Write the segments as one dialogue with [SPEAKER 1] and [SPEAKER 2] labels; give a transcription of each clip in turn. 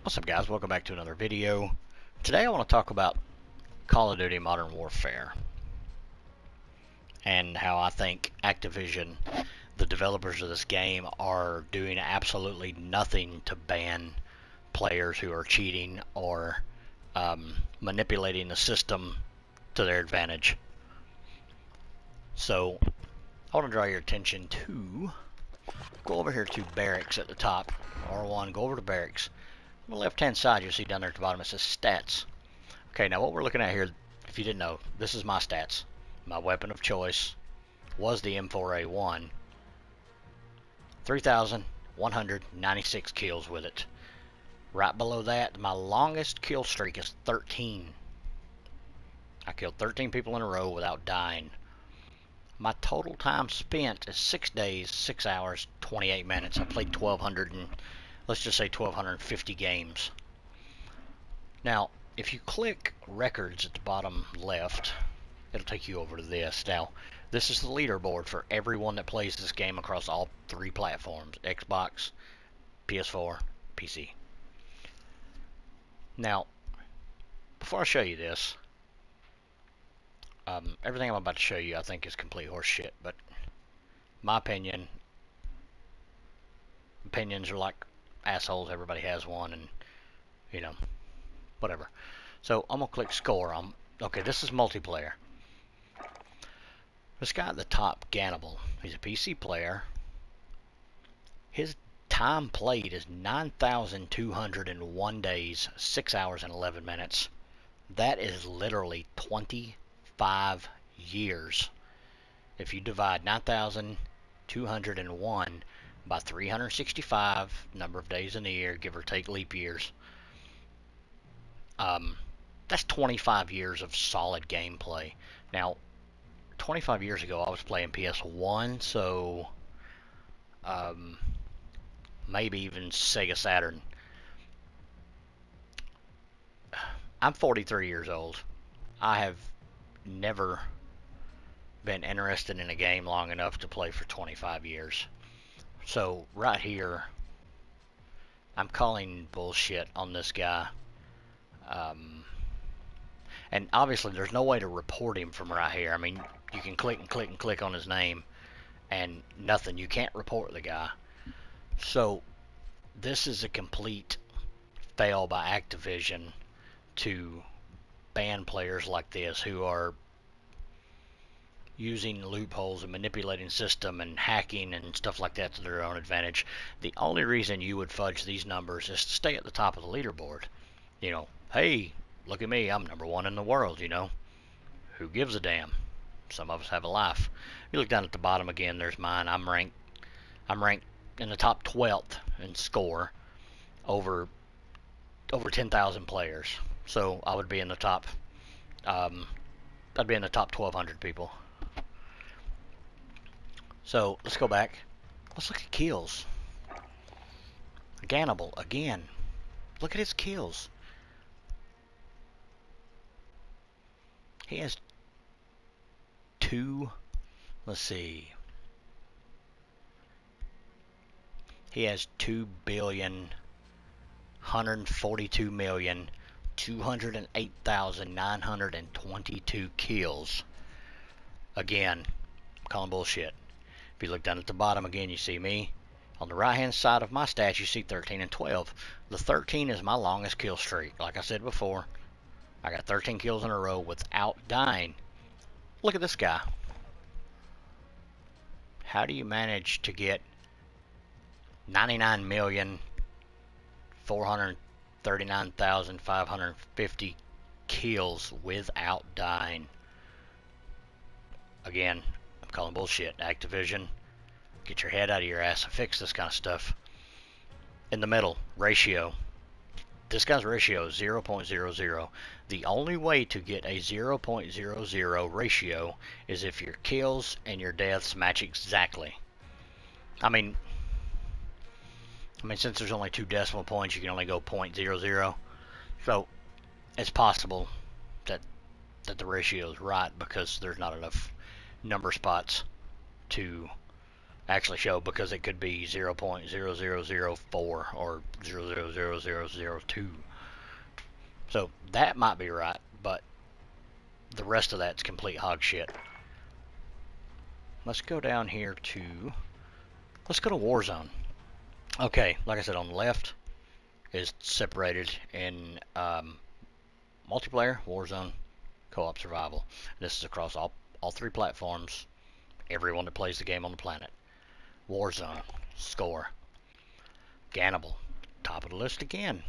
[SPEAKER 1] What's up, guys? Welcome back to another video. Today I want to talk about Call of Duty Modern Warfare and how I think Activision, the developers of this game, are doing absolutely nothing to ban players who are cheating or manipulating the system to their advantage. So I want to draw your attention to, go over here to barracks at the top, R1, go over to barracks. On the left hand side, you'll see down there at the bottom it says stats. Okay, now what we're looking at here, if you didn't know, this is my stats. My weapon of choice was the M4A1. 3,196 kills with it. Right below that, my longest kill streak is 13. I killed 13 people in a row without dying. My total time spent is 6 days, 6 hours, 28 minutes. I played 1,200 and let's just say 1,250 games. Now, if you click records at the bottom left, it'll take you over to this. Now, this is the leaderboard for everyone that plays this game across all three platforms: Xbox, PS4, PC. Now, before I show you this, everything I'm about to show you I think is complete horse shit, but my opinions are like assholes. Everybody has one, and you know, whatever. So I'm gonna click score. Okay, this is multiplayer. This guy at the top, Gannibal, he's a PC player. His time played is 9,201 days, 6 hours and 11 minutes. That is literally 25 years. If you divide 9,201 by 365 number of days in the year, give or take leap years, that's 25 years of solid gameplay. Now, 25 years ago I was playing PS1, so maybe even Sega Saturn. I'm 43 years old. I have never been interested in a game long enough to play for 25 years. So right here, I'm calling bullshit on this guy. And obviously there's no way to report him from right here. I mean, you can click and click and click on his name and nothing. You can't report the guy. So this is a complete fail by Activision to ban players like this who are using loopholes and manipulating system and hacking and stuff like that to their own advantage. The only reason you would fudge these numbers is to stay at the top of the leaderboard. You know, hey, look at me, I'm #1 in the world, you know. Who gives a damn? Some of us have a life. You look down at the bottom again, there's mine. I'm ranked in the top 12th in score over 10,000 players. So I would be in the top I'd be in the top 1,200 people. So let's go back. Let's look at kills. Gannibal again. Look at his kills. He has let's see. He has 2,142,208,922 kills. Again, I'm calling bullshit. If you look down at the bottom again, you see me. On the right hand side of my stats, you see 13 and 12. The 13 is my longest kill streak. Like I said before, I got 13 kills in a row without dying. Look at this guy. How do you manage to get 99,439,550 kills without dying? Again, I'm calling bullshit. Activision, get your head out of your ass and fix this kind of stuff. In the middle, ratio. This guy's ratio is 0.00. The only way to get a 0.00 ratio is if your kills and your deaths match exactly. I mean, since there's only 2 decimal points, you can only go 0.00. So it's possible that the ratio is right because there's not enough number spots to actually show, because it could be 0.0004 or 0.000002. So that might be right, but the rest of that's complete hog shit. Let's go down here to, let's go to Warzone. Okay, like I said, on the left is separated in multiplayer, Warzone, co-op survival. This is across all 3 platforms, everyone that plays the game on the planet. Warzone, score. Gannibal, top of the list again.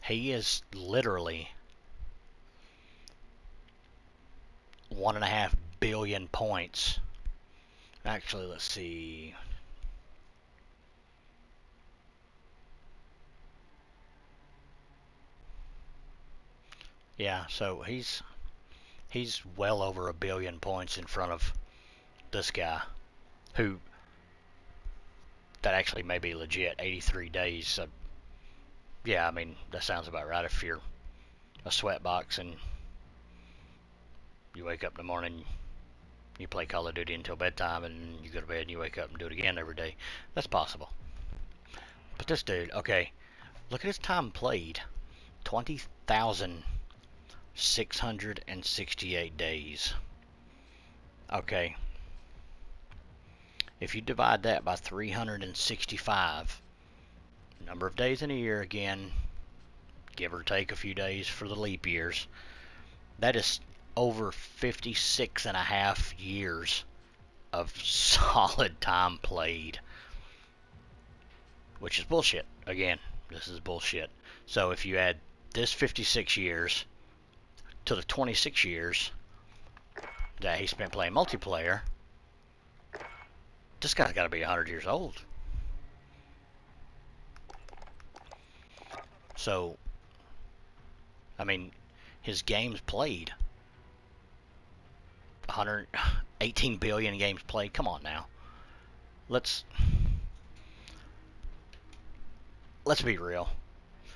[SPEAKER 1] He is literally 1.5 billion points. Actually, let's see. Yeah, so he's well over 1 billion points in front of this guy, who, that actually may be legit, 83 days. So yeah, I mean, that sounds about right. If you're a sweatbox and you wake up in the morning, you play Call of Duty until bedtime, and you go to bed and you wake up and do it again every day, that's possible. But this dude, okay, look at his time played. 20,668 days. Okay, if you divide that by 365, number of days in a year, again, give or take a few days for the leap years, that is over 56.5 years of solid time played, which is bullshit. Again, this is bullshit. So if you add this 56 years to the 26 years that he spent playing multiplayer, this guy's got to be 100 years old. So, I mean, his games played, 118 billion games played. Come on now. Let's be real.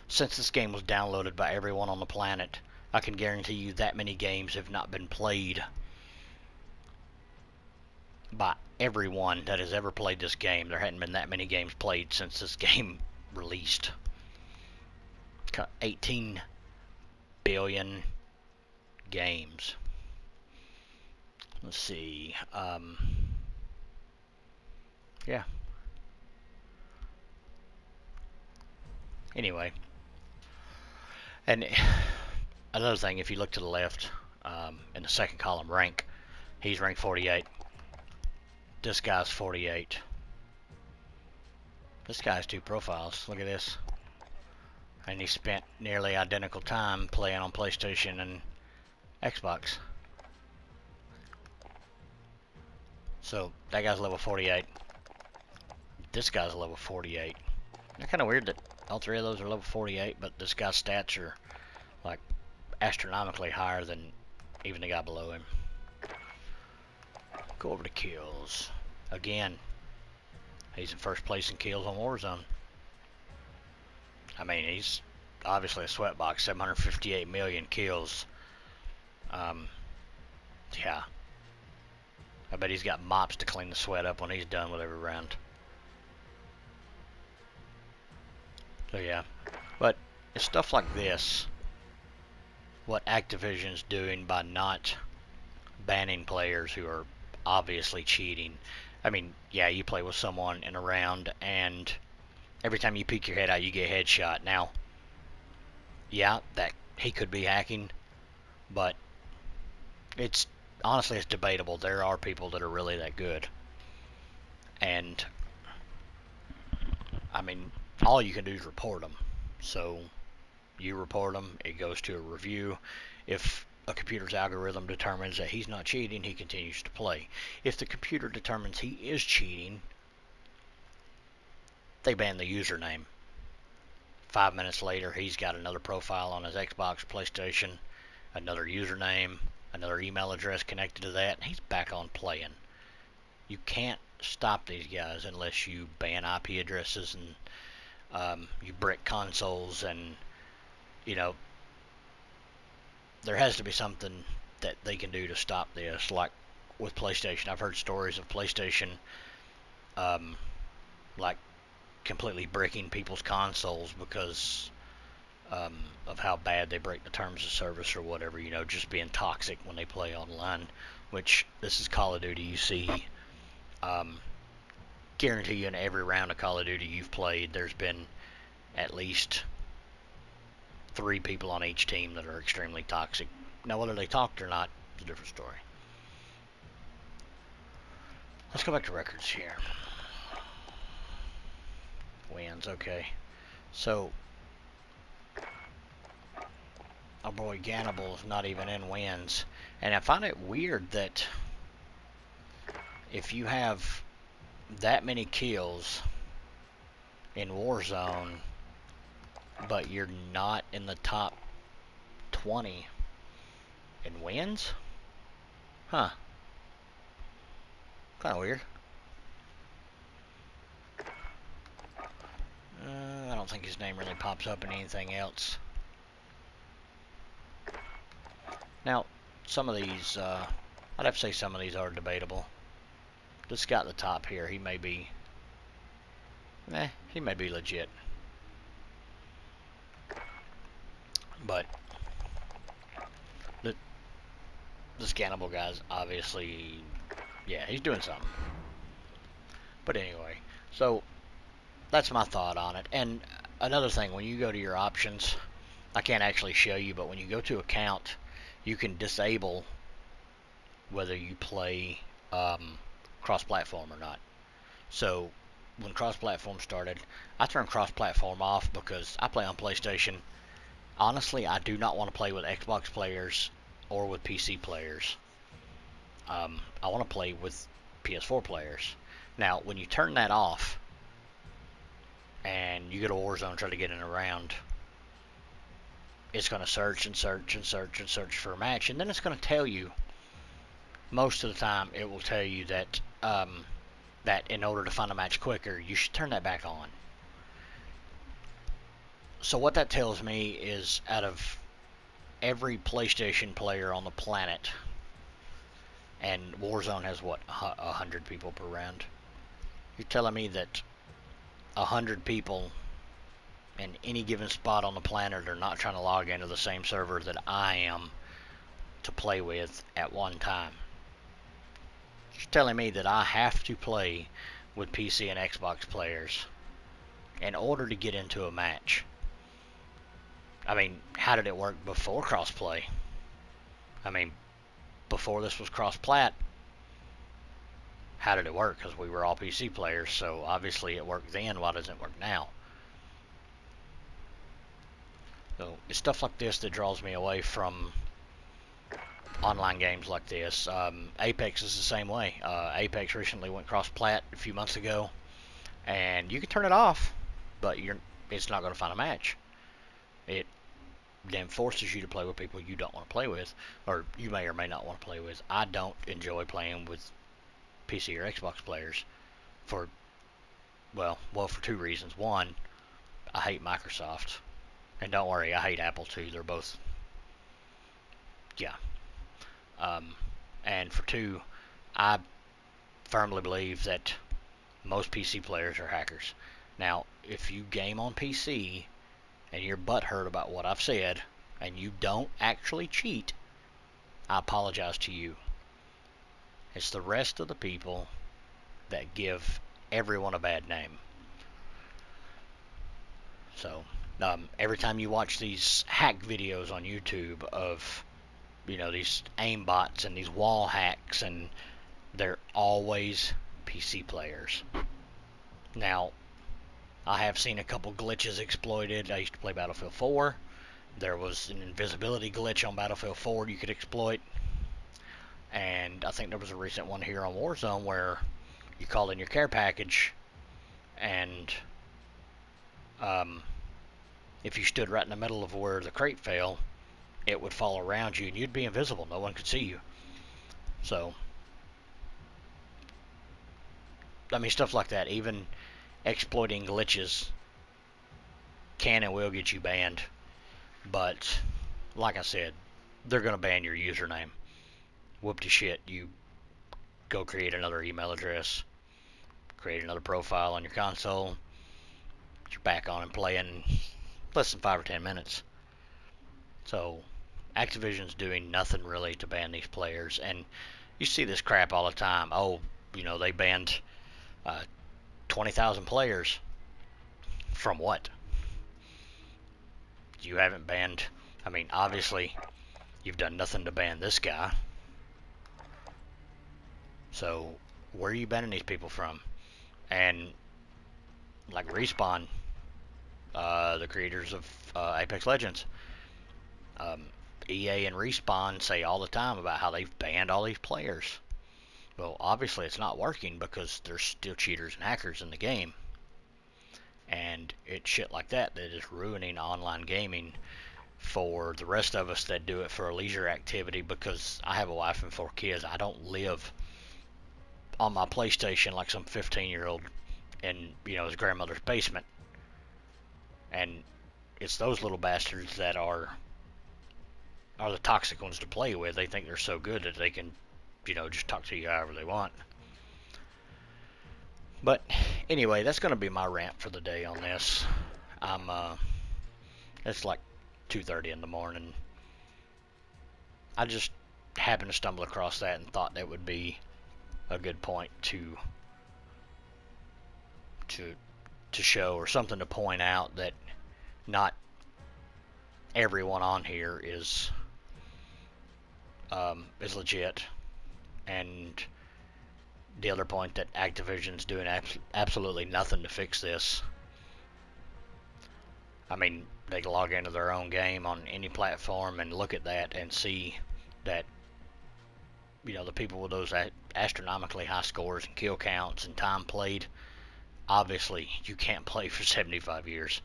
[SPEAKER 1] Since this game was downloaded by everyone on the planet, I can guarantee you that many games have not been played by everyone that has ever played this game. There hadn't been that many games played since this game released. 18 billion games. Let's see. Yeah. Anyway. And another thing, if you look to the left, in the second column, rank, he's ranked 48. This guy's 48. This guy has 2 profiles. Look at this. And he spent nearly identical time playing on PlayStation and Xbox. So that guy's level 48. This guy's level 48. It's kind of weird that all 3 of those are level 48, but this guy's stats are like astronomically higher than even the guy below him. Go over to kills. Again, he's in first place in kills on Warzone. I mean, he's obviously a sweatbox. 758 million kills. Yeah. I bet he's got mops to clean the sweat up when he's done with every round. So yeah. But it's stuff like this, what Activision's doing by not banning players who are obviously cheating. I mean, yeah, you play with someone in a round, and every time you peek your head out, you get a headshot. Now, yeah, that he could be hacking, but it's honestly, it's debatable. There are people that are really that good, and I mean, all you can do is report them. So you report them, it goes to a review. If a computer's algorithm determines that he's not cheating, he continues to play. If the computer determines he is cheating, they ban the username. 5 minutes later, he's got another profile on his Xbox, PlayStation, another username, another email address connected to that, and he's back on playing. You can't stop these guys unless you ban IP addresses and you brick consoles, and you know, there has to be something that they can do to stop this, like with PlayStation. I've heard stories of PlayStation, like completely bricking people's consoles because of how bad they break the terms of service or whatever, you know, just being toxic when they play online, which this is Call of Duty. You see, guarantee you in every round of Call of Duty you've played, there's been at least 3 people on each team that are extremely toxic. Now, whether they talked or not is a different story. Let's go back to records here. Wins, okay. So, our boy Gannibal is not even in wins. And I find it weird that if you have that many kills in Warzone, but you're not in the top 20 in wins? Huh. Kind of weird. I don't think his name really pops up in anything else. Now, some of these, I'd have to say some of these are debatable. This guy at the top here, he may be legit. But this Cannibal guy's obviously, yeah, he's doing something. But anyway, so that's my thought on it. And another thing, when you go to your options, I can't actually show you, but when you go to account, you can disable whether you play cross-platform or not. So when cross-platform started, I turned cross-platform off because I play on PlayStation. Honestly, I do not want to play with Xbox players or with PC players. I want to play with PS4 players. Now, when you turn that off and you go to Warzone and try to get in a round, it's going to search and search and search and search for a match, and then it's going to tell you, most of the time it will tell you that that in order to find a match quicker, you should turn that back on. So what that tells me is, out of every PlayStation player on the planet, and Warzone has what, 100 people per round, you're telling me that 100 people in any given spot on the planet are not trying to log into the same server that I am to play with at one time. You're telling me that I have to play with PC and Xbox players in order to get into a match. I mean, how did it work before crossplay? I mean, before this was crossplat, how did it work? Because we were all PC players, so obviously it worked then. Why doesn't it work now? So it's stuff like this that draws me away from online games like this. Apex is the same way. Apex recently went cross-plat a few months ago, and you can turn it off, but it's not going to find a match. It then forces you to play with people you don't want to play with, or you may or may not want to play with. I don't enjoy playing with PC or Xbox players for 2 reasons. One, I hate Microsoft. And don't worry, I hate Apple too. They're both, yeah. And for 2, I firmly believe that most PC players are hackers. Now, if you game on PC and you're butthurt about what I've said, and you don't actually cheat, I apologize to you. It's the rest of the people that give everyone a bad name. So, every time you watch these hack videos on YouTube of, these aimbots and these wall hacks, and they're always PC players. Now, I have seen a couple glitches exploited. I used to play Battlefield 4. There was an invisibility glitch on Battlefield 4 you could exploit. And I think there was a recent one here on Warzone where you call in your care package, and if you stood right in the middle of where the crate fell, it would fall around you and you'd be invisible. No one could see you. So, I mean, stuff like that. Even exploiting glitches can and will get you banned. But, like I said, they're going to ban your username. Whoop-de-shit, you go create another email address, create another profile on your console. You're back on and playing less than 5 or 10 minutes. So Activision's doing nothing really to ban these players, and you see this crap all the time. Oh, they banned 20,000 players. From what? You haven't banned. I mean, obviously, you've done nothing to ban this guy. So, where are you banning these people from? And, like Respawn, the creators of Apex Legends, EA and Respawn say all the time about how they've banned all these players. Well, obviously it's not working because there's still cheaters and hackers in the game. And it's shit like that that is ruining online gaming for the rest of us that do it for a leisure activity, because I have a wife and 4 kids. I don't live on my PlayStation like some 15-year-old in, his grandmother's basement. And it's those little bastards that are the toxic ones to play with. They think they're so good that they can, just talk to you however they want. But anyway, that's going to be my rant for the day on this. It's like 2:30 in the morning. I just happened to stumble across that and thought that would be a good point to show, or something to point out, that not everyone on here is legit. And the other point, that Activision's doing absolutely nothing to fix this. I mean, they can log into their own game on any platform and look at that and see that, the people with those astronomically high scores and kill counts and time played, obviously you can't play for 75 years.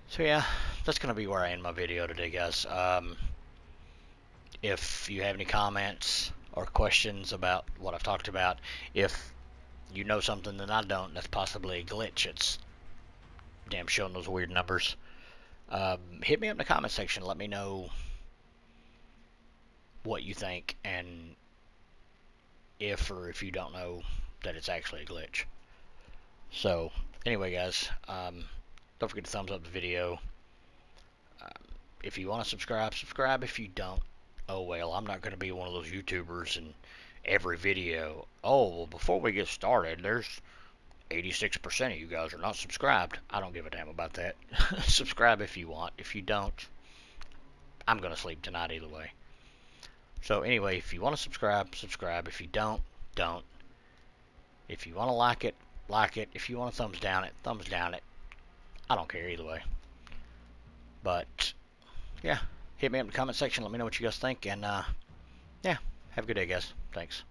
[SPEAKER 1] So yeah, that's going to be where I end my video today, guys. If you have any comments or questions about what I've talked about, if you know something that I don't that's possibly a glitch, it's damn showing those weird numbers, hit me up in the comment section. Let me know what you think, and if you don't know that it's actually a glitch. So anyway, guys, don't forget to thumbs up the video. If you want to subscribe. If you don't, oh well. I'm not going to be one of those YouTubers in every video. Oh, well, before we get started, there's 86% of you guys are not subscribed. I don't give a damn about that. Subscribe if you want. If you don't, I'm going to sleep tonight either way. So anyway, if you want to subscribe. If you don't. If you want to like it. If you want to thumbs down it. I don't care either way. But yeah, hit me up in the comment section. Let me know what you guys think. And yeah, have a good day, guys. Thanks.